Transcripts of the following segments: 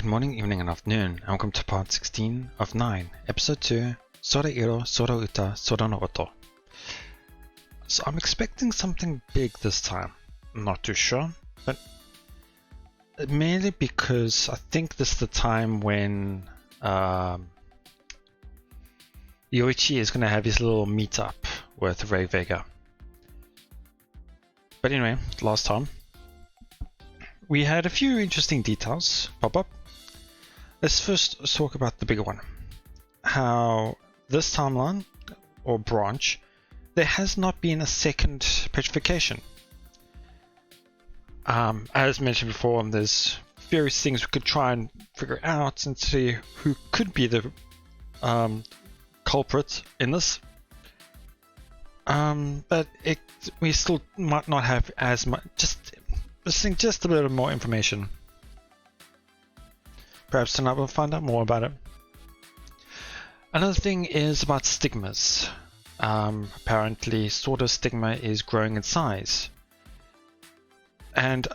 Good morning, evening, and afternoon, and welcome to part 16 of 9, episode 2, Sora iro sora uta sora no oto. So I'm expecting something big this time. I'm not too sure, but mainly because I think this is the time when Yoichi is going to have his little meetup with Ray Vega. But anyway, last time we had a few interesting details pop up. Let's first talk about the bigger one. How this timeline, or branch, there has not been a second petrification. As mentioned before, there's various things we could try and figure out and see who could be the culprit in this. But we still might not have as much, just a little more information. Perhaps tonight we'll find out more about it. Another thing is about stigmas. Apparently, sort of stigma is growing in size. And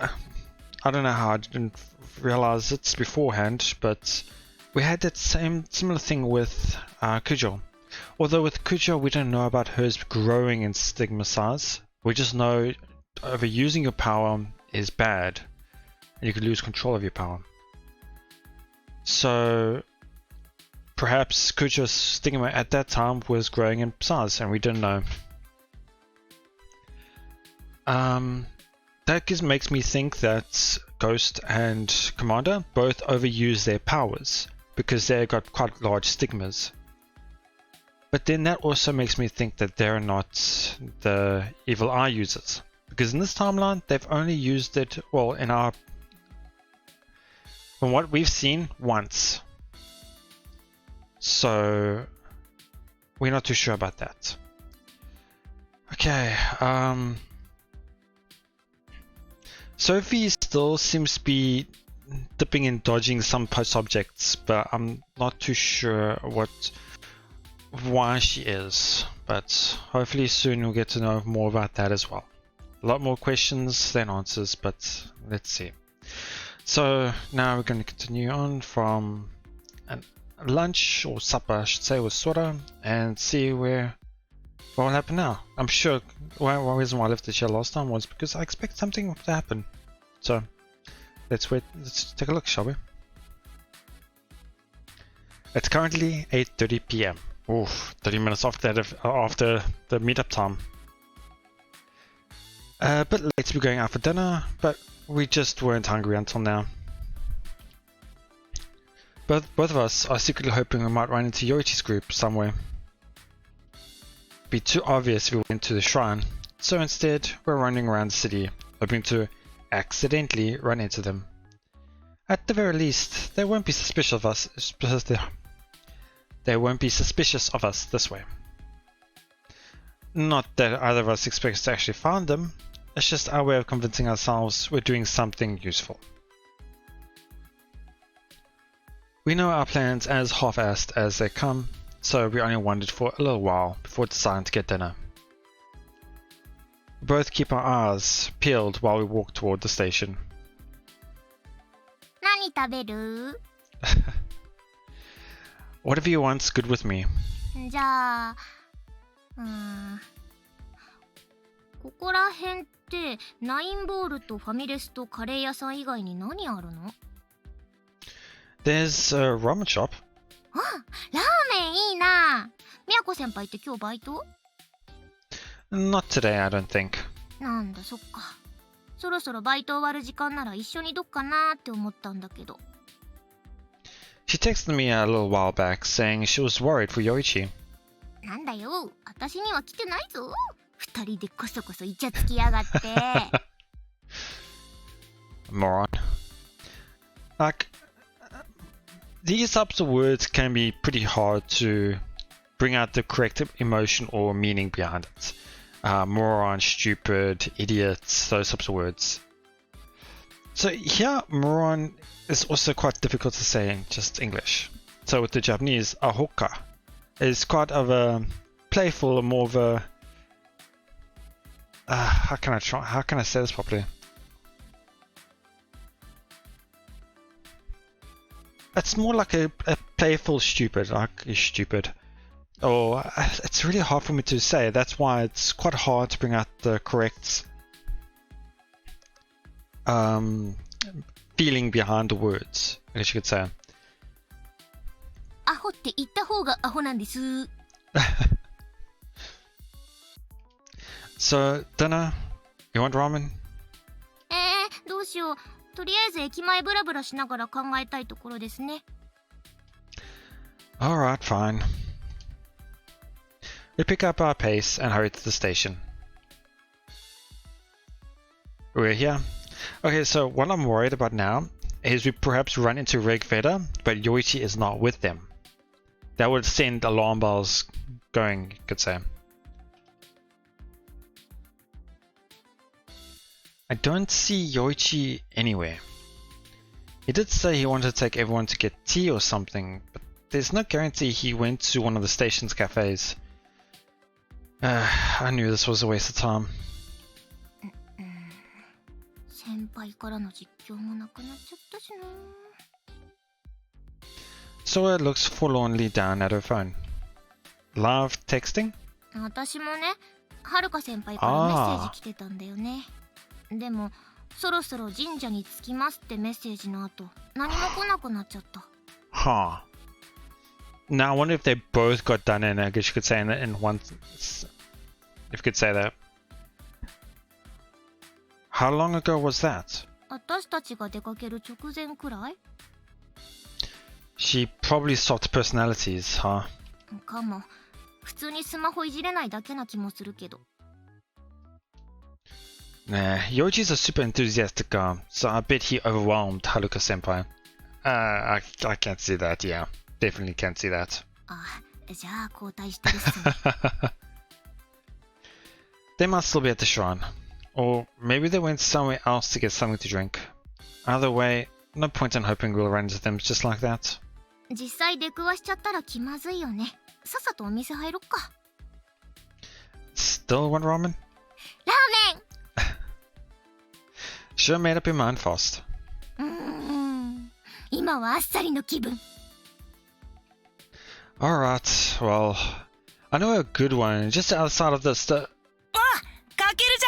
I don't know how I didn't realize it beforehand, but we had that similar thing with Kujo. Although with Kujo, we don't know about hers growing in stigma size. We just know overusing your power is bad, and you could lose control of your power. So perhaps Kujo's stigma at that time was growing in size, and we didn't know. That makes me think that Ghost and Commander both overuse their powers because they got quite large stigmas. But then that also makes me think that they're not the evil eye users, because in this timeline they've only used it, well, from what we've seen, once. So we're not too sure about that. Okay, Sophie still seems to be dipping and dodging some subjects, but I'm not too sure why she is. But hopefully soon we'll get to know more about that as well. A lot more questions than answers, but let's see. So now we're going to continue on from lunch, or supper I should say, with Sora, and see what will happen now. I'm sure one reason why I left the show last time was because I expect something to happen. So let's take a look, shall we? It's currently 8:30 PM. Oof, 30 minutes after the meetup time. A bit late to be going out for dinner, but we just weren't hungry until now. Both of us are secretly hoping we might run into Yoichi's group somewhere. It'd be too obvious if we went to the shrine, so instead we're running around the city, hoping to accidentally run into them. At the very least, they won't be suspicious of us. They won't be suspicious of us this way. Not that either of us expects to actually find them. It's just our way of convincing ourselves we're doing something useful. We know our plans as half-assed as they come, so we only wandered for a little while before deciding to get dinner. We both keep our eyes peeled while we walk toward the station. 何食べる? Whatever you want's good with me. じゃあ、ここら辺ってナインボールとファミレスとカレー屋さん以外に何あるの? There's a ramen shop. あ、ラーメンいいな。みやこ先輩って今日バイト? Not today, I don't think. なんだ、そっか。そろそろバイト終わる時間なら一緒にどっかなーって思ったんだけど。She texted me a little while back saying she was worried for Yoichi. なんだよ、私には来てないぞ。二人でこそこそイチャつきやがって。Moron. Like, these types of words can be pretty hard to bring out the correct emotion or meaning behind it. Moron, stupid, idiot, those types of words. So here, moron is also quite difficult to say in just English. So with the Japanese, ahoka is quite of a playful, more of a how can I say this properly? It's more like a playful stupid, like stupid. Or it's really hard for me to say. That's why it's quite hard to bring out the correct feeling behind the words, I guess you could say. アホって言った方がアホなんです。So, dinner? You want ramen? どうしよう。とりあえず駅前ブラブラしながら考えたいところですね。Alright, fine. We pick up our pace and hurry to the station. We're here. Okay, so what I'm worried about now is we perhaps run into Rigveda, but Yoichi is not with them. That would send alarm bells going, you could say. I don't see Yoichi anywhere. He did say he wanted to take everyone to get tea or something, but there's no guarantee he went to one of the station's cafes. I knew this was a waste of time. 先輩からの実況もなくなっちゃったしな。Sora looks forlornly down at her phone. Live texting? 私もね、はるか先輩からメッセージ来てたんだよね。でも、そろそろ神社に着きますってメッセージの後、何も来なくなっちゃった。Huh. Now I wonder if they both got done in, I guess you could say in one... If you could say that. How long ago was that? 私たちが出かける直前くらい？ She probably swapped personalities, huh? かも。普通にスマホいじれないだけな気もするけど。Nah, Yoichi's a super enthusiastic guy, so I bet he overwhelmed Haruka senpai. I can't see that, yeah. Definitely can't see that. あ、じゃあ交代してるっすね。They must still be at the shrine. Or maybe they went somewhere else to get something to drink. Either way, no point in hoping we'll run into them just like that. 実際出くわしちゃったら気まずいよね。さっさとお店入ろっか。Still want ramen? ラーメンSure made up your mind fast. 今はあっさりの気分。Alright, well, I know a good one just outside of this. あ、かけるじ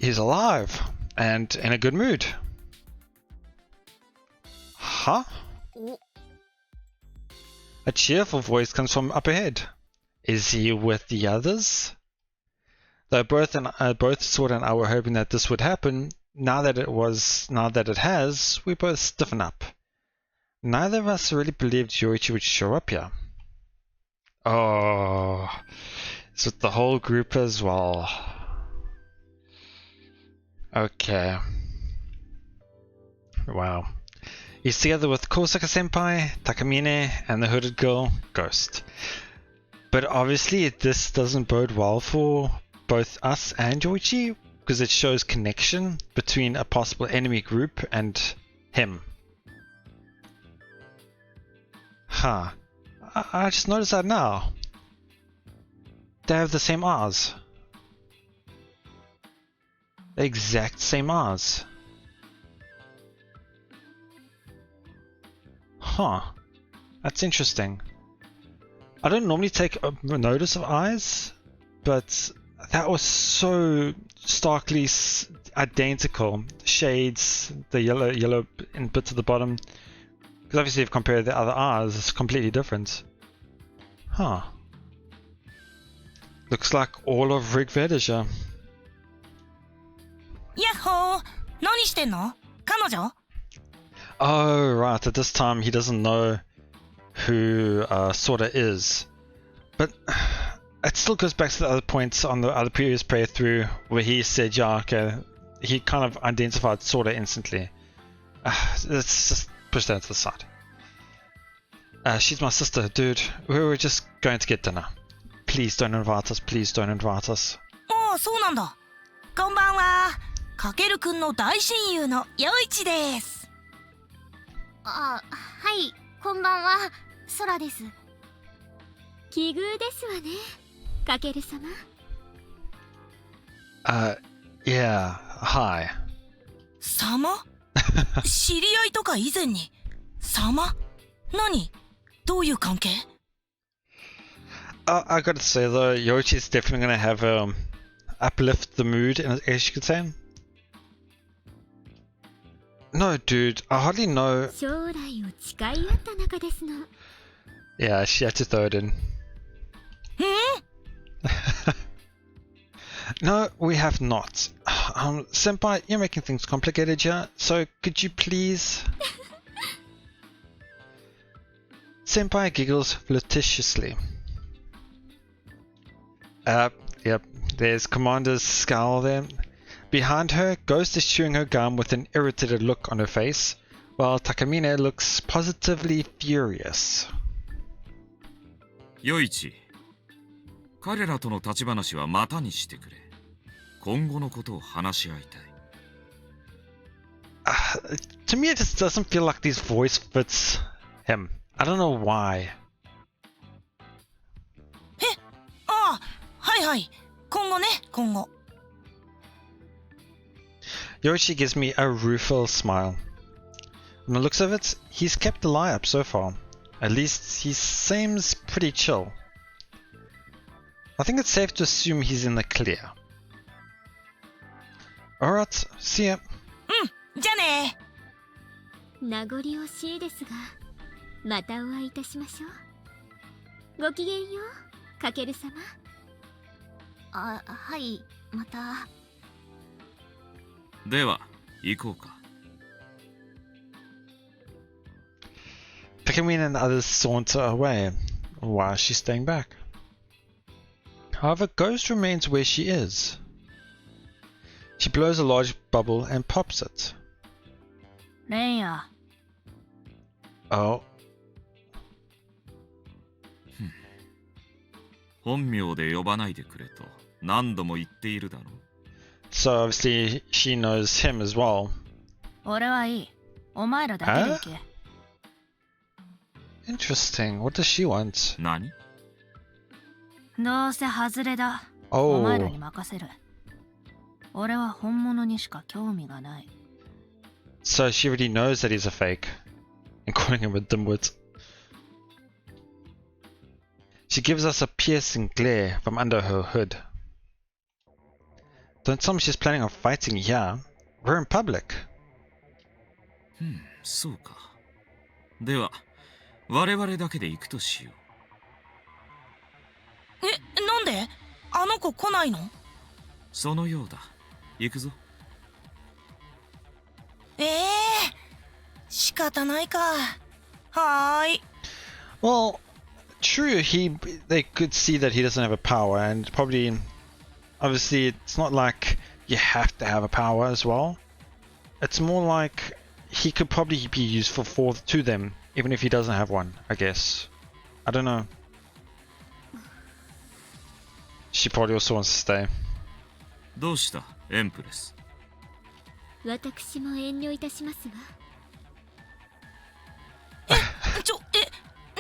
ゃん。 He's alive and in a good mood. Huh? お、 A cheerful voice comes from up ahead. Is he with the others? Though both Sword and I were hoping that this would happen, now that it has, we both stiffen up. Neither of us really believed Yoichi would show up here. Oh, it's with the whole group as well. Okay. Wow. He's together with Kosaka Senpai, Takamine, and the hooded girl, Ghost. But obviously this doesn't bode well for both us and Yoichi, because it shows connection between a possible enemy group and him. Huh. I just noticed that now. They have the same eyes. The exact same eyes. Huh. That's interesting. I don't normally take notice of eyes, but that was so starkly identical. Shades, the yellow in bits at the bottom. Because obviously if you compare the other eyes, it's completely different. Huh. Looks like all of Rigveda. やっほー、何してんの？彼女？ Oh, right. At this time, he doesn't know who Sora is. But it still goes back to the other points on the other previous playthrough where he said, yeah, okay, he kind of identified Sora instantly. Let's just push that to the side. She's my sister, dude. We were just going to get dinner. Please don't invite us. Please don't invite us. おー、そうなんだ。こんばんは。かけるくんの大親友の陽一です。あ、はい、こんばんは、ソラです。奇遇ですわね、かける様。Yeah, hi. 様？知り合いとか以前に、様？何？どういう関係？ I gotta say though, Yoichi is definitely gonna have uplift the mood, I guess you could say. No, dude, I hardly know. 将来を誓い合った仲ですの。 Yeah, she had to throw it in. No, we have not. Senpai, you're making things complicated here, so could you please? Senpai giggles flirtatiously. Yep, there's Commander's scowl there. Behind her, Ghost is chewing her gum with an irritated look on her face, while Takamine looks positively furious. Yoichi, 彼らとの立ち話はまたにしてくれ。今後のことを話し合いたい。To me, it just doesn't feel like his voice fits him. I don't know why. ああ、はいはい。今後ね、今後。Yoichi gives me a rueful smile. From the looks of it, he's kept the lie up so far. At least he seems pretty chill. I think it's safe to assume he's in the clear. Alright, see ya. じゃあね。名残惜しいですが、またお会いいたしましょう。ごきげんよう、かける様。あ、はい、また。では、行こうか。Takamine and the others saunter away. Why is she staying back? However, Ghost remains where she is. She blows a large bubble and pops it. レンヤ。Oh. 本名で呼ばないでくれと何度も言っているだろう。So obviously she knows him as well. 俺はいい。お前らだけで行け。Interesting. What does she want? 何？どうせ外れだ。 Oh. お前らに任せる。俺は本物にしか興味がない。So she already knows that he's a fake. And calling him a dimwit. She gives us a piercing glare from under her hood. Don't tell me she's planning on fighting here. We're in public. そうか。では、我々だけで行くとしよう。え、なんで？あの子来ないの？そのようだ。行くぞ。仕方ないか。はーい。 Well, true, they could see that he doesn't have a power, and probably, obviously, it's not like you have to have a power as well. It's more like he could probably be useful to them, even if he doesn't have one, I guess. I don't know. She probably also wants to stay. どうした、エンプレス。私も遠慮いたしますわ。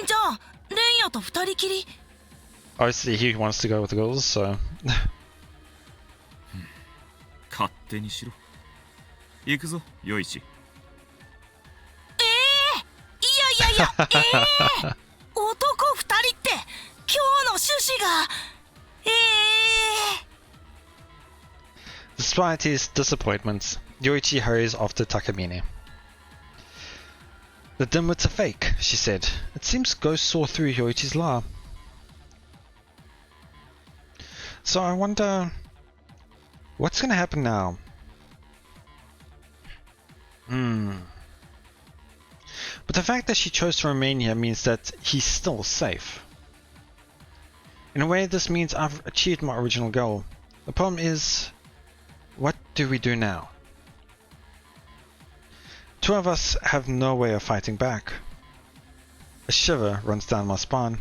じゃあ、レンヤと二人きり。Obviously, he wants to go with the girls, so. 勝手にしろ。行くぞ、ヨイチ。いや、男二人って今日の趣旨が。Despite his disappointment, Yoichi hurries after Takamine. The dimwit's a fake, she said. It seems Ghost saw through Yoichi's lie. So I wonder, what's gonna happen now? But the fact that she chose to remain here means that he's still safe. In a way, this means I've achieved my original goal. The problem is, what do we do now? Two of us have no way of fighting back. A shiver runs down my spine.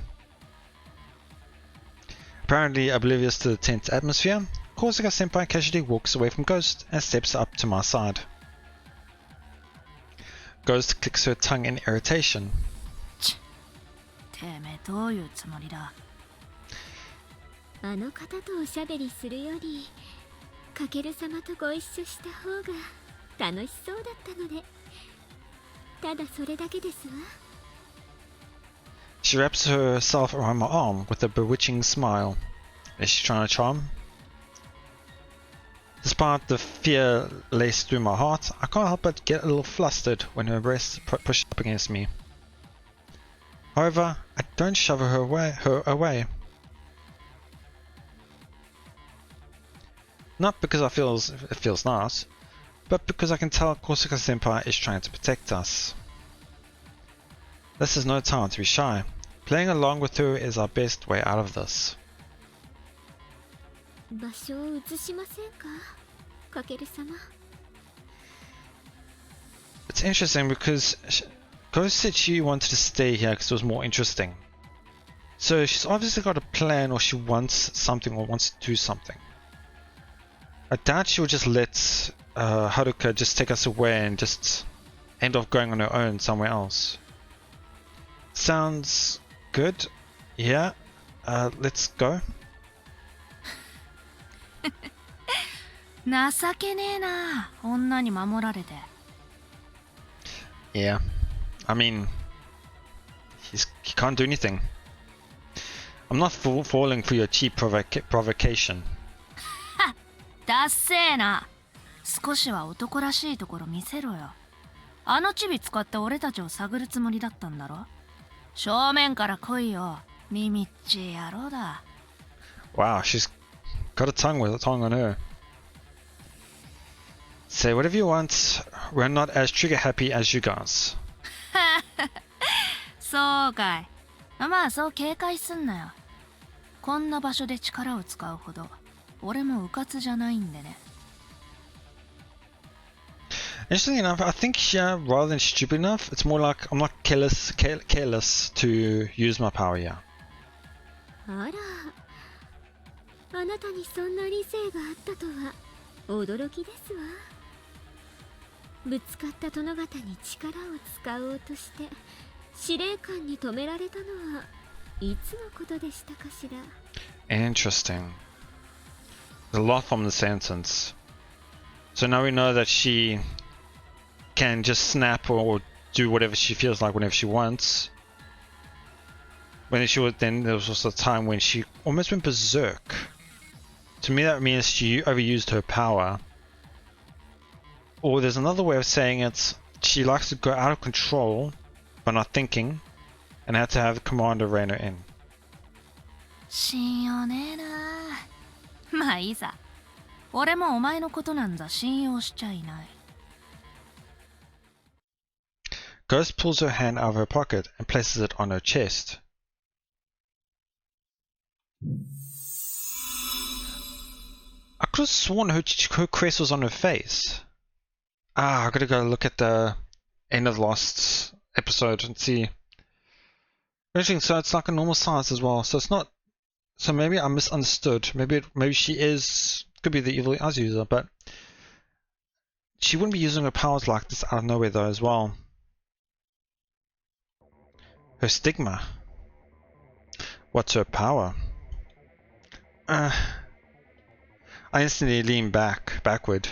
Apparently oblivious to the tense atmosphere, Kosuga Senpai casually walks away from Ghost and steps up to my side. Ghost clicks her tongue in irritation. てめえどういうつもりだ？あの方とおしゃべりするより、かける様とご一緒した方が楽しそうだったので。ただそれだけですわ。 She wraps herself around my arm with a bewitching smile. Is she trying to charm? Despite the fear laced through my heart, I can't help but get a little flustered when her breast pushed up against me. However, I don't shove her away. Not because it feels nice, but because I can tell Korsuka-senpai is trying to protect us. This is no time to be shy. Playing along with her is our best way out of this. 場所を移しませんか、かける様。 It's interesting because Ghost said she wanted to stay here because it was more interesting. So she's obviously got a plan, or she wants something, or wants to do something. I doubt she would just let Haruka just take us away and just end up going on her own somewhere else. Sounds good. Yeah. Let's go. 情けねえな、女に守られて。 Yeah. I mean, he can't do anything. I'm not falling for your cheap provocation. だっせえな。少しは男らしいところ見せろよ。あのチビ使って俺たちを探るつもりだったんだろ。正面から来いよ、耳っちい野郎だ。 Wow, she's got a tongue on her. Say whatever you want. We're not as trigger happy as you guys. そうかい。まあそう警戒すんなよ。こんな場所で力を使うほど俺もうかつじゃないんでね。 Interestingly enough, I think rather than stupid enough, it's more like I'm not careless to use my power here. あら、あなたにそんな理性があったとは驚きですわ。ぶつかった殿方に力を使おうとして司令官に止められたのはいつのことでしたかしら。 Interesting. There's a lot from the sentence. So now we know that she can just snap or do whatever she feels like whenever she wants. Then there was also a time when she almost went berserk. To me that means she overused her power. Or there's another way of saying it, she likes to go out of control by not thinking and had to have the commander rein her in. 信用ねえな。まあいいさ。俺もお前のことなんざ信用しちゃいない。 Ghost pulls her hand out of her pocket and places it on her chest. I could have sworn her crest was on her face. I gotta go look at the end of the last episode and see. Interesting, so it's like a normal size as well. So it's not. So maybe I misunderstood. Maybe she could be the evil eyes user, but she wouldn't be using her powers like this out of nowhere though as well. Her stigma. What's her power? I instantly lean backward.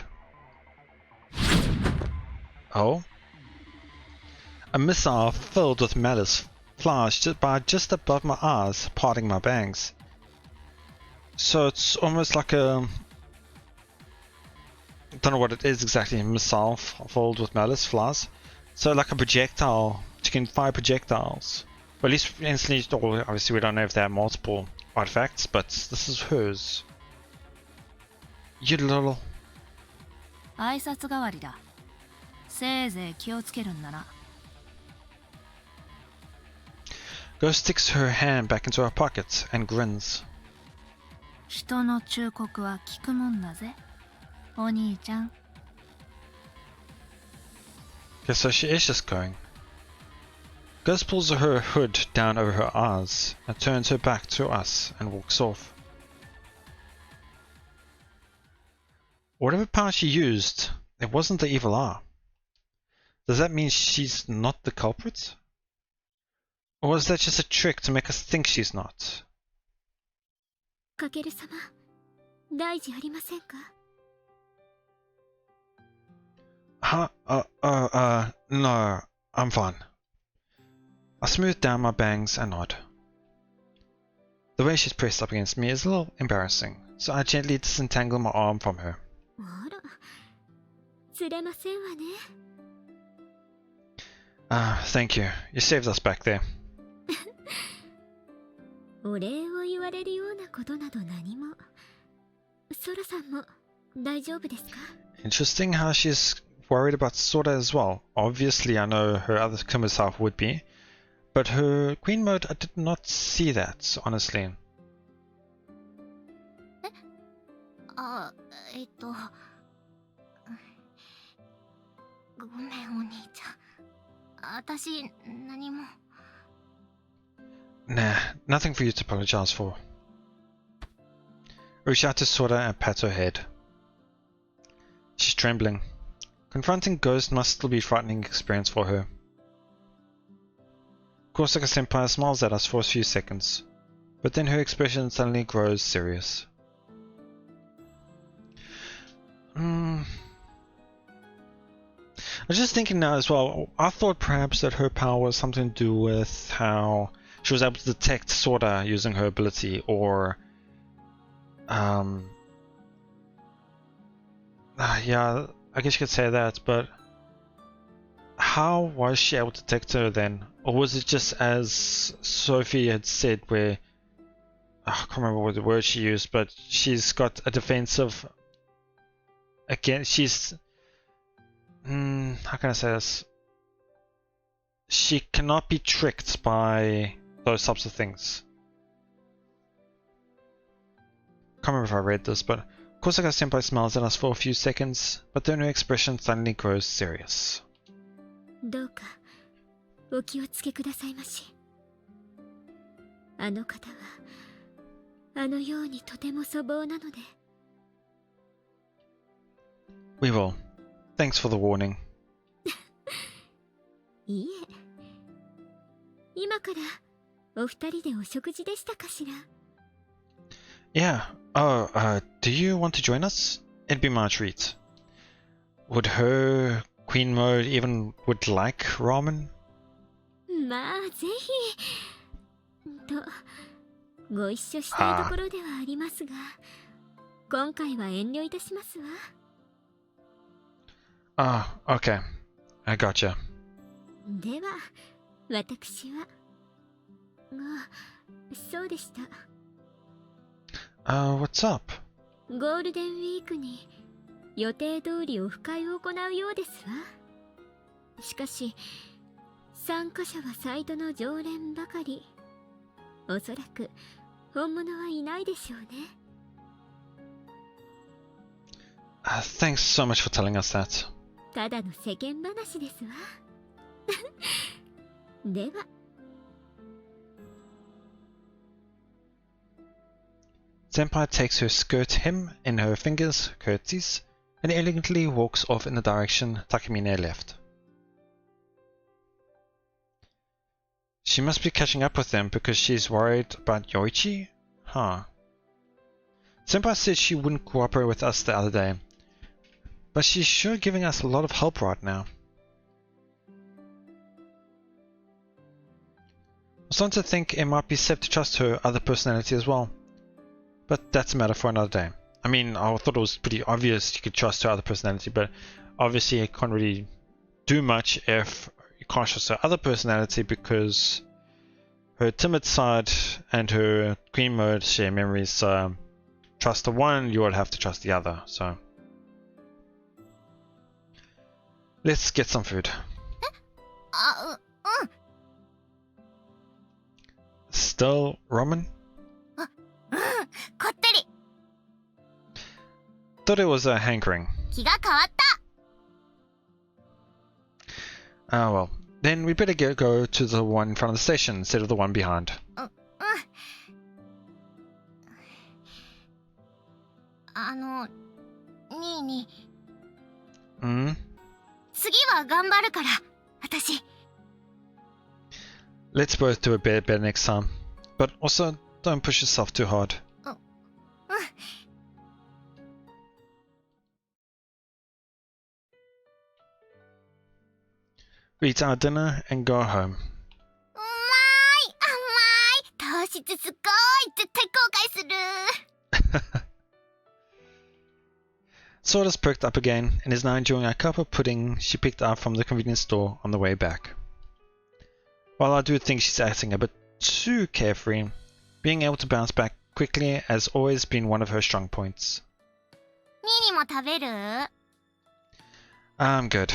Oh? A missile filled with malice flies just above my eyes, parting my bangs. So it's almost like a... I don't know what it is exactly, a missile filled with malice flies. So like a projectile, you can fire projectiles. But at least instantly, obviously we don't know if they have multiple artifacts, but this is hers. You little... 挨拶代わりだ。せいぜい気をつけるんだな。 Ghost sticks her hand back into her pocket and grins. 人の忠告は聞くもんだぜ、お兄ちゃん。 Okay, so she is just going. Ghost pulls her hood down over her eyes and turns her back to us and walks off. Whatever power she used, it wasn't the evil eye. Does that mean she's not the culprit? Or was that just a trick to make us think she's not? かける様、大事ありませんか。 No. I'm fine. I smooth down my bangs and nod. The way she's pressed up against me is a little embarrassing, so I gently disentangle my arm from her. あら、釣れませんわね。Thank you. You saved us back there. お礼を言われるようなことなど何も。ソラさんも大丈夫ですか？ Interesting how she's worried about Sora as well. Obviously, I know her other Kuma self would be, but her Queen mode, I did not see that, honestly. あ、ごめんお兄ちゃん。私、何も。Nah, nothing for you to apologize for. Reach out to Sora and pat her head. She's trembling. Confronting Ghost must still be a frightening experience for her. Kosaka Senpai smiles at us for a few seconds, but then her expression suddenly grows serious. I was just thinking now as well, I thought perhaps that her power was something to do with how she was able to detect Sora using her ability, or yeah, I guess you could say that, but how was she able to detect her then? Or was it just as Sophie had said, where I can't remember what the word she used, but she's got a defensive, again, she's how can I say this? She cannot be tricked by those types of things. Can't remember if I read this, but Kosaka Senpai smiles at us for a few seconds, but then her expression suddenly grows serious. どうかお気をつけくださいまし。あの方はあのようにとても粗暴なので。We will. Thanks for the warning. いいえ。今からお二人でお食事でしたかしら。Yeah. Oh, do you want to join us? It'd be my treat. Would her Queen mode even would like ramen? まあぜひとご一緒したいところではありますが、今回は遠慮いたしますわ。Okay. I gotcha. では私はそうでした。What's up? ゴールデンウィークに予定通りオフ会を行うようですわ。しかし参加者はサイトの常連ばかり。おそらく本物はいないでしょうね。Thanks so much for telling us that. ただの世間話ですわ。では。Senpai takes her skirt hem in her fingers, curtsies, and elegantly walks off in the direction Takamine left. She must be catching up with them because she's worried about Yoichi? Huh. Senpai said she wouldn't cooperate with us the other day, but she's sure giving us a lot of help right now. I'm starting to think it might be safe to trust her other personality as well. But that's a matter for another day. I mean, I thought it was pretty obvious you could trust her other personality, but obviously it can't really do much if you can't trust her other personality, because her timid side and her Queen mode share memories, so trust the one, you would have to trust the other, so. Let's get some food. Still ramen? こってり。 Thought it was a hankering. 気が変わった。 Ah well, then we better go to the one in front of the station instead of the one behind. ニーニー。Hmm? 次は頑張るから、私。 Let's both do a bit better next time. But also, don't push yourself too hard. we eat our dinner, and go home. うまい甘い糖質すごい絶対後悔する Sawdust perked up again and is now enjoying a cup of pudding she picked up from the convenience store on the way back. While I do think she's acting a bit too carefree, being able to bounce back quickly has always been one of her strong points. ミニも食べる I'm good.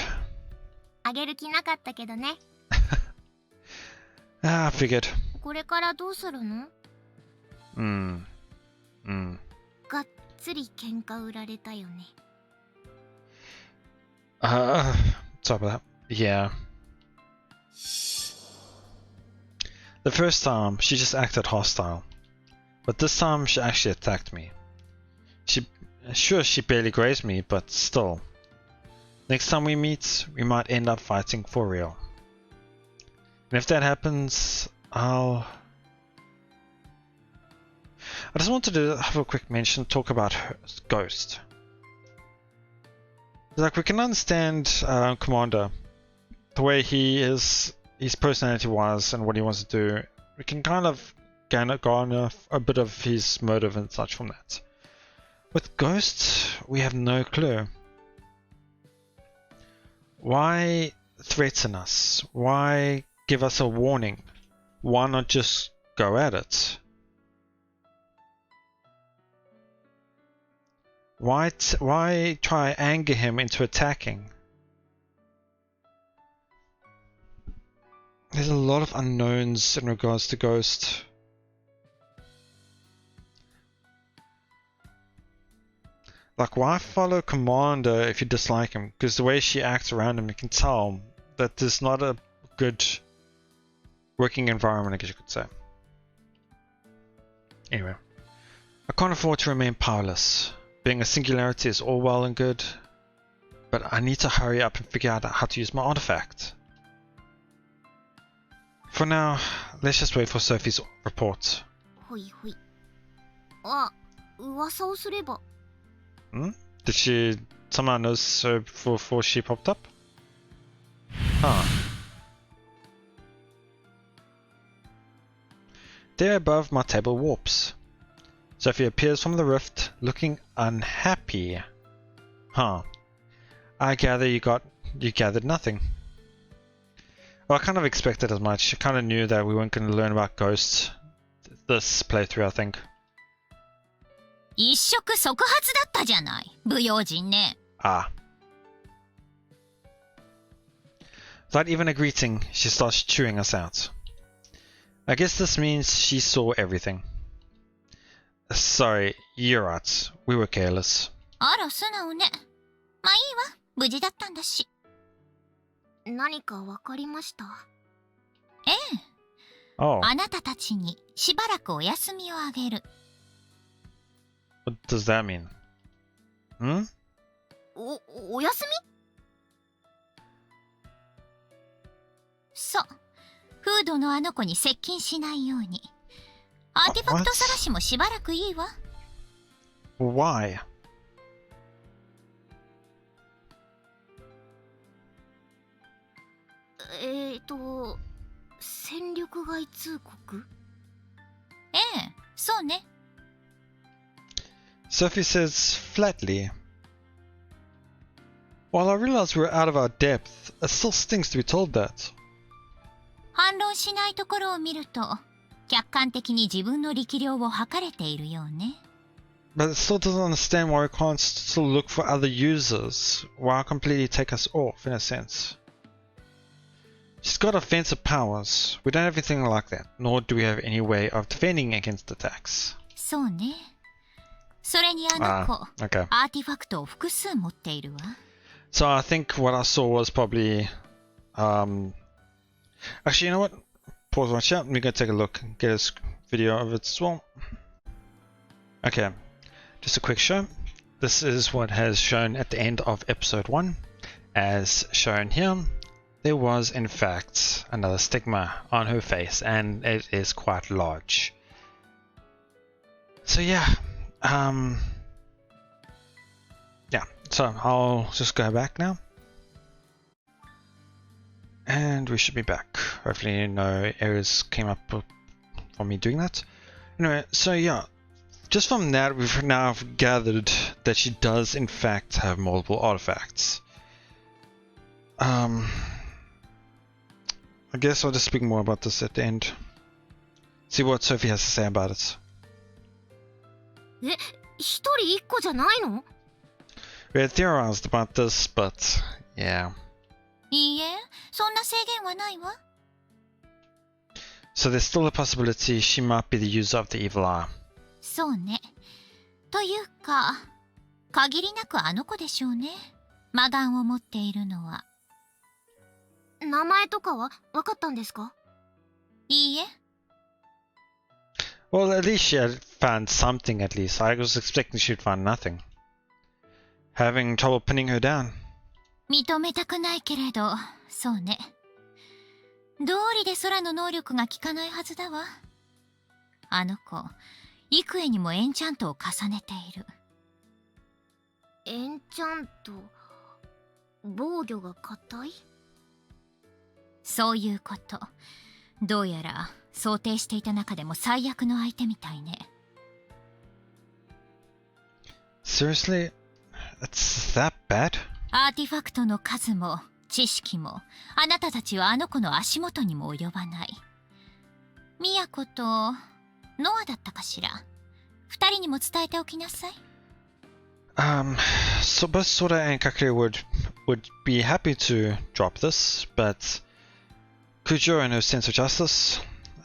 あげる気なかったけどね I figured. これからどうするのがっつり喧嘩売られたよね Sorry about that. Yeah. The first time, she just acted hostile. But this time, she actually attacked me. She barely grazed me, but still. Next time we meet, we might end up fighting for real. And if that happens, I just wanted to have a quick mention, talk about her Ghost. Like, we can understand Commander, the way he is, his personality wise and what he wants to do. We can kind of garner a bit of his motive and such from that. With Ghost, we have no clue. Why threaten us? Why give us a warning? Why not just go at it? Why try anger him into attacking? There's a lot of unknowns in regards to Ghost. Like, why follow Commander if you dislike him? Because the way she acts around him, you can tell that there's not a good working environment, I guess you could say. Anyway, I can't afford to remain powerless. Being a singularity is all well and good, but I need to hurry up and figure out how to use my artifact. For now, let's just wait for Sophie's report. ほいほいあ、噂をすれば Did she somehow notice her before she popped up? Huh. There above, my table warps. Sophie appears from the rift, looking unhappy. Huh. I gather you gathered nothing. Well, I kind of expected as much. I kind of knew that we weren't going to learn about ghosts this playthrough, I think. 一触即発だったじゃない、不用心ね。Ah. Without even a greeting, she starts chewing us out. I guess this means she saw everything. Sorry, you're right. We were careless. あら、素直ね。まあいいわ、無事だったんだし。何かわかりましたええ。Oh. あなたたちにしばらくお休みをあげる。What does that mean? Hmm? お休みそう。フードのあの子に接近しないように。アーティファクト探しもしばらくいいわ。Why? 戦力外通告ええ、そうね。Sophie says flatly. While I realize we're out of our depth, it still stings to be told that. 反論しないところを見ると、客観的に自分の力量を測れているようね。But it still doesn't understand why we can't still look for other users. Why completely take us off, in a sense. She's got offensive powers. We don't have anything like that, nor do we have any way of defending against attacks. そうね。それにあの子、okay. アーティファクトを複数持っているわ。So I think what I saw was probably, actually, you know what? Pause watch out. Let me go take a look and get a video of it as well. Okay, just a quick show. This is what has shown at the end of episode 1. As shown here, there was in fact another stigma on her face, and it is quite large. So yeah, yeah, so I'll just go back now. And we should be back. Hopefully no errors came up from me doing that. Anyway, so yeah, just from that we've now gathered that she does in fact have multiple artifacts. I guess I'll just speak more about this at the end. See what Sophie has to say about it. え、一人一個じゃないの？ We had theorized about this, but yeah. いいえ、そんな制限はないわ。So there's still a possibility she might be the user of the evil eye. そうね。というか、限りなくあの子でしょうね。魔眼を持っているのは。名前とかは分かったんですか？いいえ。Well, at least she had found something at least. I was expecting she'd find nothing. Having trouble pinning her down. 認めたくないけれど、そうね。道理で空の能力が効かないはずだわ。あの子、幾重にもエンチャントを重ねている。エンチャント、防御が硬い？そういうこと。どうやら想定していた中でも最悪の相手みたいね。Seriously? It's that bad? アーティファクトの数も知識もあなたたちはあの子の足元にも及ばない。ミヤコとノアだったかしら。二人にも伝えておきなさい。So both Sora and Kakure would be happy to drop this, but Kujo in her sense of justice,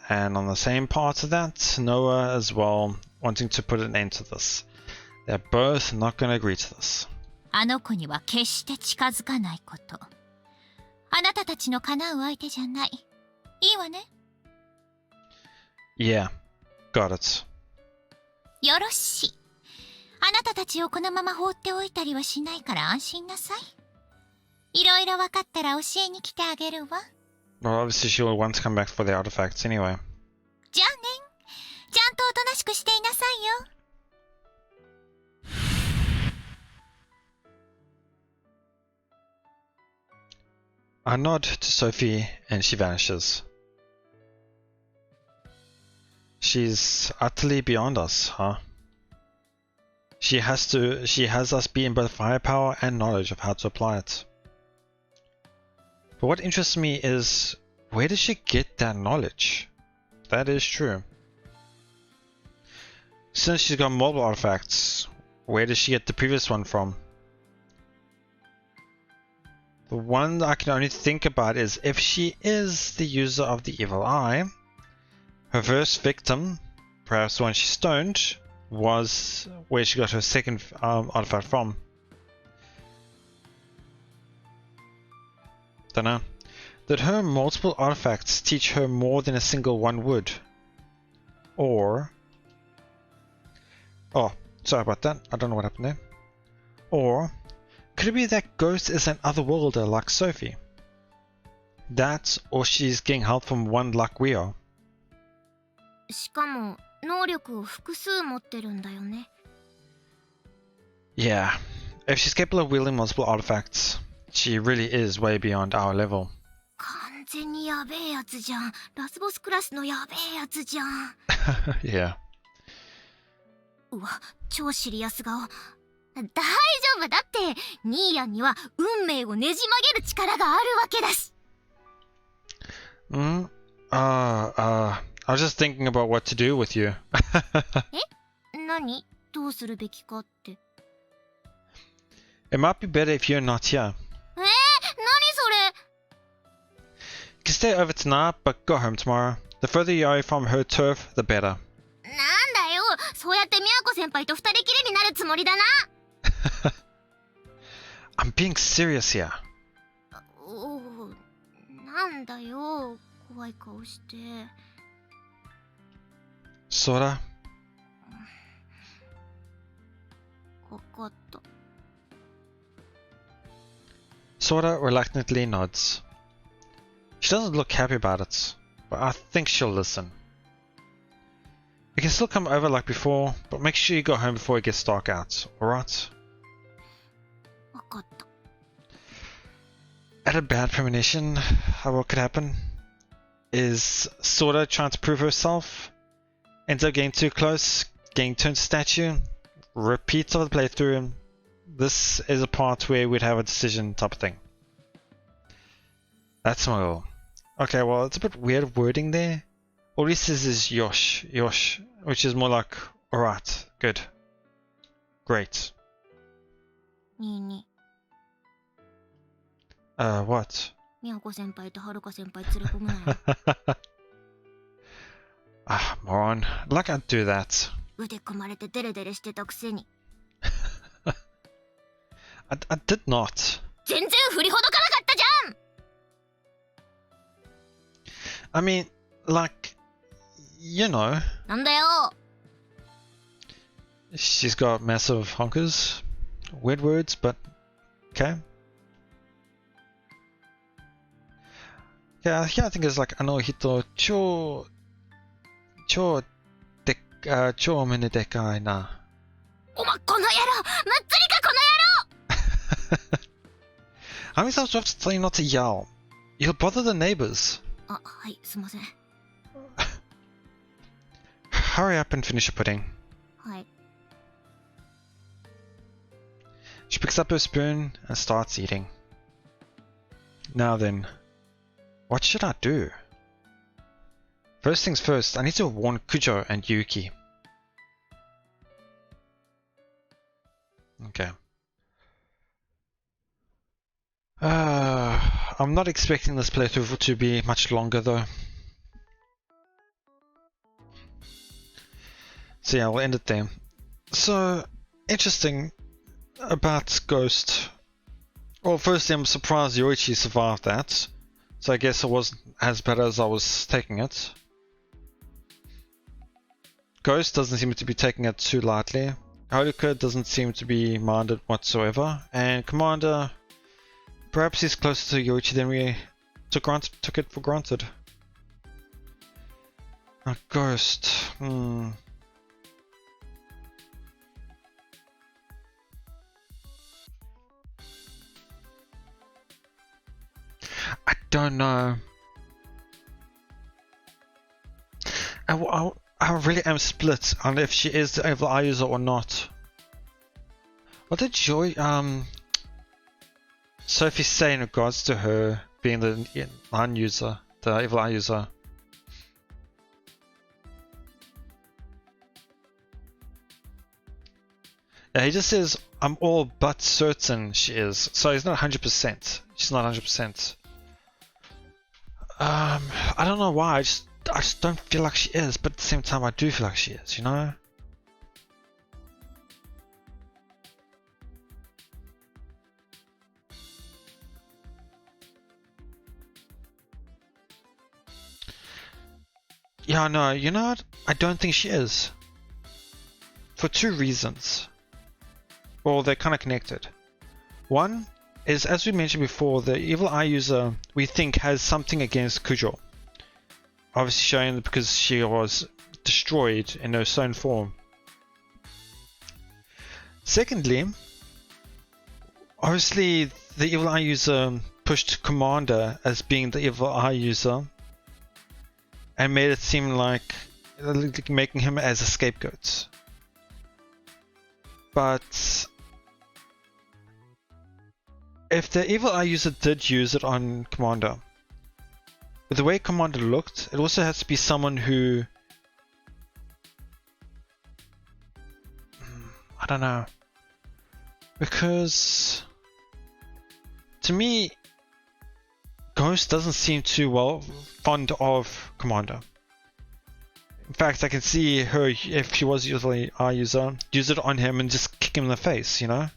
and on the same part of that, Noah as well, wanting to put an end to this. They're both not going to agree to this. あの子には決して近づかないこと。あなたたちの叶う相手じゃない。いいわね。Yeah, got it. よろしい。あなたたちをこのまま放っておいたりはしないから安心なさい。いろいろ分かったら教えに来てあげるわ。Well, obviously she'll want to come back for the artifacts anyway. じゃあね。ちゃんとおとなしくしていなさいよ。I nod to Sophie and she vanishes. She's utterly beyond us, huh? She has us beaten both firepower and knowledge of how to apply it. But what interests me is, where does she get that knowledge? That is true. Since she's got multiple artifacts, where does she get the previous one from? The one I can only think about is if she is the user of the evil eye, her first victim, perhaps the one she stoned, was where she got her second artifact from. Dunno. Did her multiple artifacts teach her more than a single one would? Or... Oh, sorry about that. I don't know what happened there. Or... could it be that Ghost is an otherworlder like Sophie? That, or she's getting help from one like we are. しかも能力を複数持ってるんだよね。Yeah, if she's capable of wielding multiple artifacts, she really is way beyond our level. 完全にやべえやつじゃん。ラスボスクラスのやべえやつじゃん。Yeah. うわ、超シリアス顔。大丈夫だって、ニーヤンには運命をねじ曲げる力があるわけだし。I was just thinking about what to do with you. え？何？どうするべきかって。It might be better if you're not here. 何それ？ You can stay over tonight, but go home tomorrow. The further you are from her turf, the better. なんだよ、そうやってみやこ先輩と二人きりになるつもりだな。I'm being serious here. おお、なんだよ、怖い顔して。Sora? わかった。Sora reluctantly nods. She doesn't look happy about it, but I think she'll listen. You can still come over like before, but make sure you go home before it gets dark out, alright? わかった。at a bad premonition, how what could happen is Sora trying to prove herself, ends up getting too close, getting turned to statue, repeats of the playthrough. This is a part where we'd have a decision type of thing. That's my goal. Okay, well, it's a bit weird wording there. All he says is Yosh, which is more like, alright, good, great. にいに What? みやこ先輩とはるか先輩連れ込むなよ Ah, moron. Like I'd do that. 腕組まれてデレデレしてたくせに I did not. 全然振りほどかなかったじゃん I mean, like, you know, なんだよ she's got massive honkers. Weird words, but okay. Yeah, here I think it's like, Anohito, cho mene dekai na. おまこの野郎むっつりかこの野郎 How many times do I have to tell you not to yell? You'll bother the neighbors. あ、はいすいません Hurry up and finish your pudding. はい She picks up her spoon and starts eating. Now then, what should I do? First things first, I need to warn Kujo and Yuki. Okay. I'm not expecting this playthrough to be much longer though. So yeah, we'll end it there. So, interesting about Ghost. Well, firstly, I'm surprised Yoichi survived that. So I guess it wasn't as bad as I was taking it. Ghost doesn't seem to be taking it too lightly. Haruka doesn't seem to be minded whatsoever. And Commander, perhaps he's closer to Yoichi than we took it for granted. A Ghost, I don't know. I really am split on if she is the evil eye user or not. What did Sophie say in regards to her being the eye user, the evil eye user? Yeah, he just says, I'm all but certain she is. So he's not 100%. She's not 100%. I don't know why, I just don't feel like she is, but at the same time I do feel like she is, you know? Yeah, no, you know what? I don't think she is. For two reasons. Well, they're kind of connected. One is, as we mentioned before, the evil eye user we think has something against Kujo. Obviously showing that because she was destroyed in her stone form. Secondly, obviously the evil eye user pushed Commander as being the evil eye user and made it seem like making him as a scapegoat. But if the evil eye user did use it on Commander, with the way Commander looked, it also has to be someone who, I don't know, because to me Ghost doesn't seem too fond of Commander. In fact, I can see her, if she was usually our user, use it on him and just kick him in the face, you know?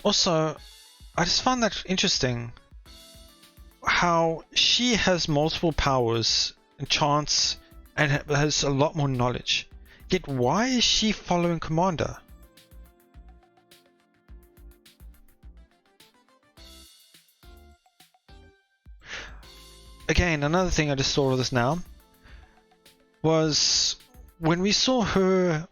Also, I just found that interesting how she has multiple powers and chance and has a lot more knowledge. Yet why is she following Commander? Again, another thing I just saw of this now was when we saw her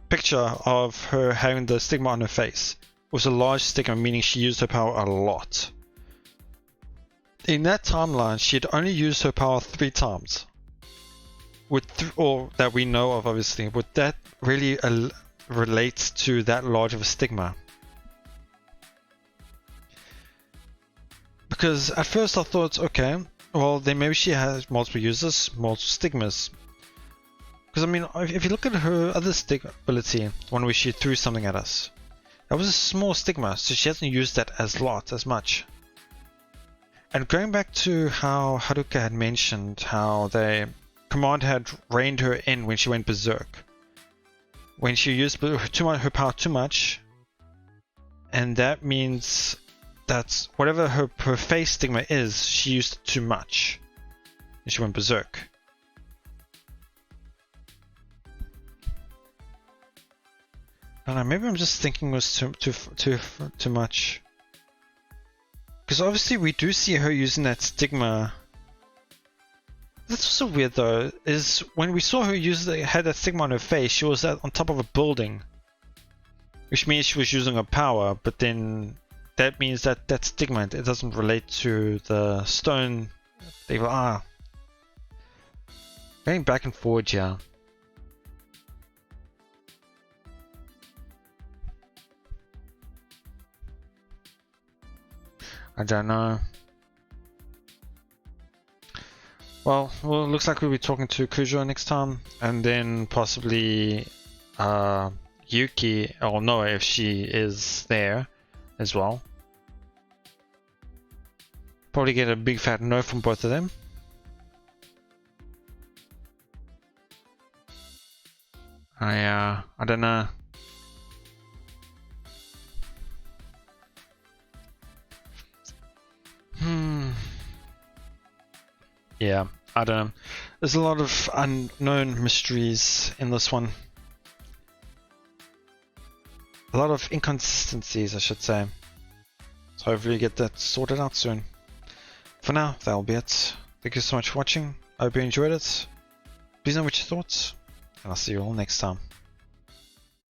picture of her having the stigma on her face. It was a large stigma, meaning she used her power a lot. In that timeline, she had only used her power 3 times. Or that we know of, obviously. Would that really relate to that large of a stigma? Because at first I thought, okay, well then maybe she has multiple users, multiple stigmas. Because I mean, if you look at her other stigma ability, one where she threw something at us, that was a small stigma, so she hasn't used that as much. And going back to how Haruka had mentioned how Command had reined her in when she went berserk. When she used her power too much, and that means that whatever her face stigma is, she used too much, and she went berserk. I don't know, maybe I'm just thinking it was too much. Because obviously we do see her using that stigma. That's also weird though, is when we saw her had that stigma on her face, she was on top of a building. Which means she was using her power, but then that means that that stigma, it doesn't relate to the stone. They were, going back and forward here. I don't know. Well, looks like we'll be talking to Kujo next time, and then possibly Yuki, or Noah if she is there as well. Probably get a big fat no from both of them. I don't know. Yeah, I don't know. There's a lot of unknown mysteries in this one. A lot of inconsistencies, I should say. So hopefully get that sorted out soon. For now, that'll be it. Thank you so much for watching. I hope you enjoyed it. Please know what you thought, and I'll see you all next time.